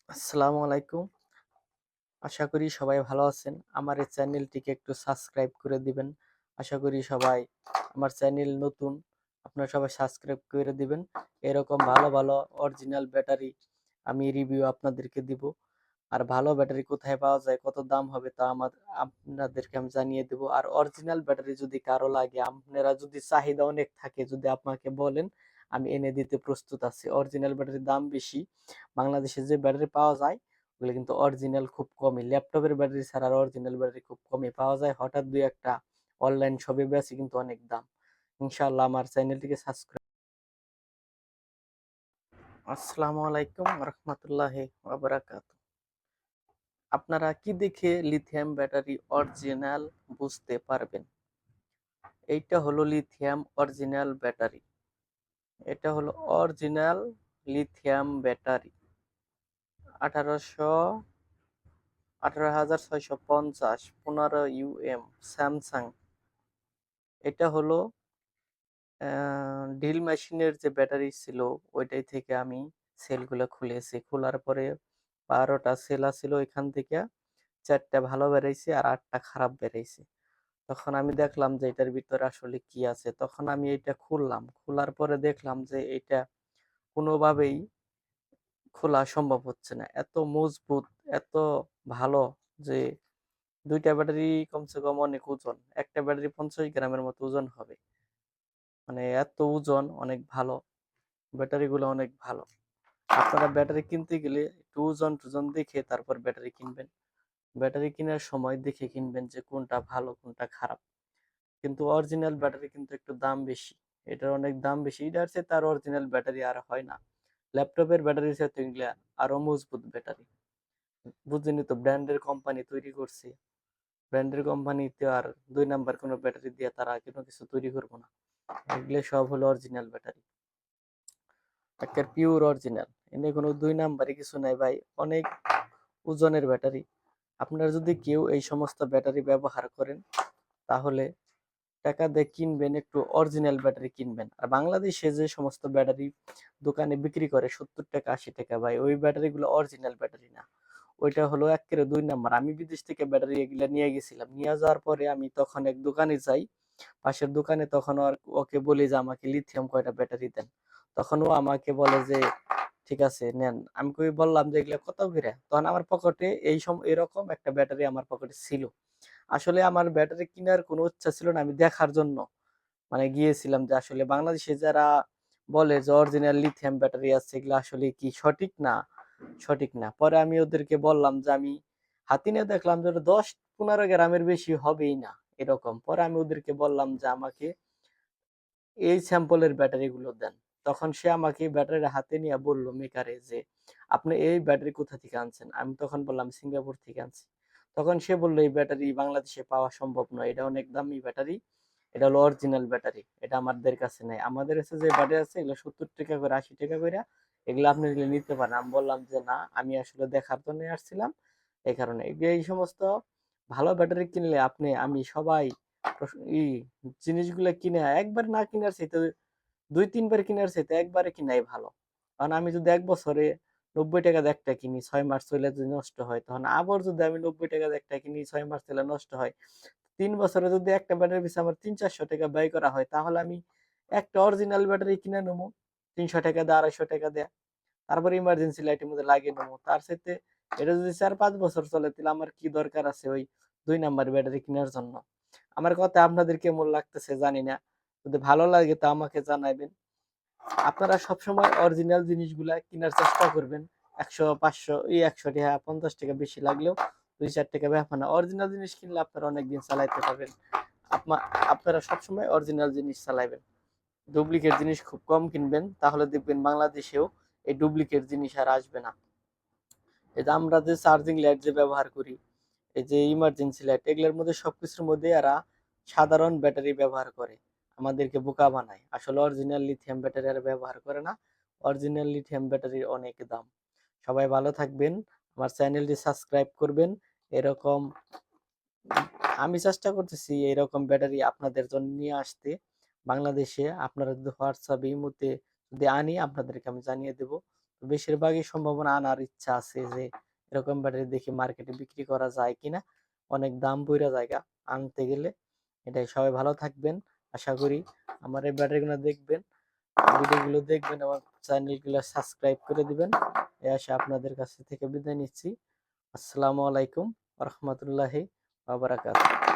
আসসালামু আলাইকুম। আশা করি সবাই ভালো আছেন। আমার এই চ্যানেলটিকে একটু সাবস্ক্রাইব করে দিবেন। আশা করি সবাই আমার চ্যানেল নতুন। আপনারা সবাই সাবস্ক্রাইব করে দিবেন। এরকম ভালো, ভালো অরিজিনাল ব্যাটারি আমি রিভিউ আপনাদেরকে দিব। আর ভালো ব্যাটারি কোথায় পাওয়া যায়, কত দাম হবে তা আপনাদেরকে আমি জানিয়ে দেব। আর অরিজিনাল ব্যাটারি যদি কারো লাগে, আপনারা যদি চাহিদা অনেক থাকে, যদি আমাকে বলেন, আমি এনে দিতে প্রস্তুত আছি। অরিজিনাল ব্যাটারির দাম বেশি। বাংলাদেশে যে ব্যাটারি পাওয়া যায় ওগুলো কিন্তু অরিজিনাল খুব কমই। ল্যাপটপের ব্যাটারি ছাড়া আর অরিজিনাল ব্যাটারি খুব কমই পাওয়া যায়। হঠাৎ দুই একটা অনলাইন শপে বেশি কিন্তু অনেক দাম। ইনশাআল্লাহ আমার চ্যানেলটিকে সাবস্ক্রাইব। আসসালামু আলাইকুম রহমতুল্লাহি ওয়া বারাকাতুহু। আপনারা কি দেখে লিথিয়াম ব্যাটারি অরিজিনাল বুঝতে পারবেন? এইটা হলো লিথিয়াম অরিজিনাল ব্যাটারি। এটা হলো অরিজিনাল লিথিয়াম ব্যাটারি। 1800 18,650 15 স্যামসাং। এটা হলো ড্রিল মেশিনের যে ব্যাটারি ছিল ওইটাই থেকে আমি সেলগুলো খুলেছি। খোলার পরে 12টা সেল আছিল, ওইখান থেকে 4টা ভালো বেরাইছে আর 8টা খারাপ বেরাইছে। তখন আমি দেখলাম যে এটার ভিতরে আসলে কি আছে। তখন আমি এটা খুললাম। খোলার পরে দেখলাম যে এটা কোনোভাবেই খোলা সম্ভব হচ্ছে না। এত মজবুত, এত ভালো যে 2টা ব্যাটারি কমসে কম অনেক ওজন। একটা ব্যাটারি 50 গ্রামের মতো ওজন হবে। মানে এত ওজন, অনেক ভালো। ব্যাটারিগুলো অনেক ভালো। আপনারা ব্যাটারি কিনতে গেলে একটু ওজন টোজন দেখে তারপর ব্যাটারি কিনবেন। ব্যাটারি কেনার সময় দেখে কিনবেন যে কোনটা ভালো কোনটা খারাপ। কিন্তু অরিজিনাল ব্যাটারি কিন্তু একটু দাম বেশি। এটার অনেক দাম বেশি। এটার চেয়ে তার অরিজিনাল ব্যাটারি আর হয় না। ল্যাপটপের ব্যাটারির সাথে এগুলা আরো মজবুত ব্যাটারি। বুঝছেনই তো, ব্র্যান্ডের কোম্পানি তৈরি করছে। ব্র্যান্ডের কোম্পানিতে আর 2 নাম্বার কোনো ব্যাটারি দিয়ে তারা কোনো কিছু তৈরি করবো না। এগুলো সব হলো অরিজিনাল ব্যাটারি। একটা পিওর অরিজিনাল। এনে কোনো 2 নাম্বারই কিছু নাই ভাই। অনেক ওজনের ব্যাটারি। আপনারা যদি কেউ এই সমস্ত ব্যাটারি ব্যবহার করেন, তাহলে টাকা দিয়ে কিনবেন, একটু অরিজিনাল ব্যাটারি কিনবেন। আর বাংলাদেশে যে সমস্ত ব্যাটারি দোকানে বিক্রি করে 70 টাকা 80 টাকা, ভাই ওই ব্যাটারিগুলো অরিজিনাল ব্যাটারি না। ওইটা হলো একেবারে 2 নাম্বার। আমি বিদেশ থেকে ব্যাটারি এগুলা নিয়ে গেছিলাম। নিয়ে যাওয়ার পরে আমি তখন এক দোকানে যাই, পাশের দোকানে। তখন ওকে বলি যে আমাকে লিথিয়াম কয়টা ব্যাটারি দেন। তখন ও আমাকে বলে যে ঠিক আছে নেন। আমি কই বললাম যে এগুলা কত করে? তখন আমার পকেটে এরকম একটা ব্যাটারি আমার পকেটে ছিল। আসলে আমার ব্যাটারি কেনার কোনো ইচ্ছা ছিল না, আমি দেখার জন্য মানে গিয়েছিলাম যে আসলে বাংলাদেশে যারা বলে যে অরিজিনাল লিথিয়াম ব্যাটারি আছে, এগুলো আসলে কি সঠিক না সঠিক না। পরে আমি ওদেরকে বললাম যে আমি হাতে নিয়ে দেখলাম যে 10-15 গ্রামের বেশি হবেই না এরকম। পরে আমি ওদেরকে বললাম যে আমাকে এই স্যাম্পলের ব্যাটারি গুলো দেন। তখন সে আমাকে ব্যাটারি হাতে নিয়ে বলল মেকারে যে আপনি এই ব্যাটারি কোথা থেকে আনছেন? আমি তখন বললাম সিঙ্গাপুর থেকে আনছি। তখন সে বলল এই ব্যাটারি বাংলাদেশে পাওয়া সম্ভব নয়, এটা অনেক দামি ব্যাটারি। এটা হলো অরিজিনাল ব্যাটারি, এটা আমাদের কাছে নাই। আমাদের কাছে যে ব্যাটারি আছে এগুলো 70 টাকা করে 80 টাকা করে। এগুলো আপনি নিতে পারেন। আমি বললাম যে না, আমি আসলে দেখার জন্য আসছিলাম, এই কারণে। এই সমস্ত ভালো ব্যাটারি কিনলে আমি সবাই ই জিনিসগুলো কিনে একবার না কিনার চাইতে 2-3 বার কিনার চাইতে একবারে কিনাই ভালো। কারণ আমি যদি 1 বছরে 90 টাকা দিয়ে একটা কিনি, 6 মাস চলে যদি নষ্ট হয়, তখন আবার যদি আমি 90 টাকা দিয়ে একটা কিনি, 6 মাস চলে নষ্ট হয়, 3 বছরে যদি একটা ব্যাটারি পিছনে আমার 300-400 টাকা ব্যয় করা হয়, তাহলে আমি একটা অরিজিনাল ব্যাটারি কিনে নেবো 300 টাকা দিয়ে, 250 টাকা দিয়ে। তারপর ইমার্জেন্সি লাইটের মধ্যে লাগিয়ে নেবো। তার সাথে এটা যদি 4-5 বছর চলে, তাহলে আমার কি দরকার আছে ওই 2 নাম্বার ব্যাটারি কেনার জন্য? আমার কথা আপনাদের কেমন লাগতেছে জানি না। যদি ভালো লাগে তা আমাকে জানাবেন। আপনারা সবসময় অরিজিনাল জিনিসগুলা কেনার চেষ্টা করবেন। 100-500 100 টাকা 50 টাকা বেশি লাগলেও 2-4 টাকা ব্যাপার না। অরিজিনাল জিনিস কিনলে আপনারা অনেকদিন চালাইতে পারবেন। আপনারা সবসময় অরিজিনাল জিনিস চালাইবেন। ডুপ্লিকেট জিনিস খুব কম কিনবেন, তাহলে দেখবেন বাংলাদেশেও এই ডুপ্লিকেট জিনিস আর আসবে না। এই যে আমরা যে চার্জিং লাইট যে ব্যবহার করি, এই যে ইমার্জেন্সি লাইট, এগুলোর মধ্যে সবকিছুর মধ্যে এরা সাধারণ ব্যাটারি ব্যবহার করে, আমাদেরকে বোকা বানায়। আসলে অরিজিনাল লিথিয়াম ব্যাটারি আর ব্যবহার করে না। অরিজিনাল লিথিয়াম ব্যাটারির অনেক দাম। সবাই ভালো থাকবেন। আমার চ্যানেলটি সাবস্ক্রাইব করবেন। এরকম আমি চেষ্টা করতেছি এরকম ব্যাটারি আপনাদের জন্য নিয়ে আসতে বাংলাদেশে। আপনারা যদি হোয়াটসঅ্যাপ ইমোতে যদি আনি, আপনাদেরকে আমি জানিয়ে দেব। বেশিরভাগই সম্ভাবনা আনার ইচ্ছা আছে যে এরকম ব্যাটারি দেখি মার্কেটে বিক্রি করা যায় কিনা, অনেক দাম পইরা জায়গা আনতে গেলে। এটাই, সবাই ভালো থাকবেন। আশা করি আমার এই ব্যাটারিগুলো দেখবেন, ভিডিওগুলো দেখবেন, আমার চ্যানেলগুলো সাবস্ক্রাইব করে দিবেন। এই আশা আপনাদের কাছ থেকে বিদায় নিচ্ছি। আসসালামু আলাইকুম ওয়া রাহমাতুল্লাহি ওয়া বারাকাতুহু।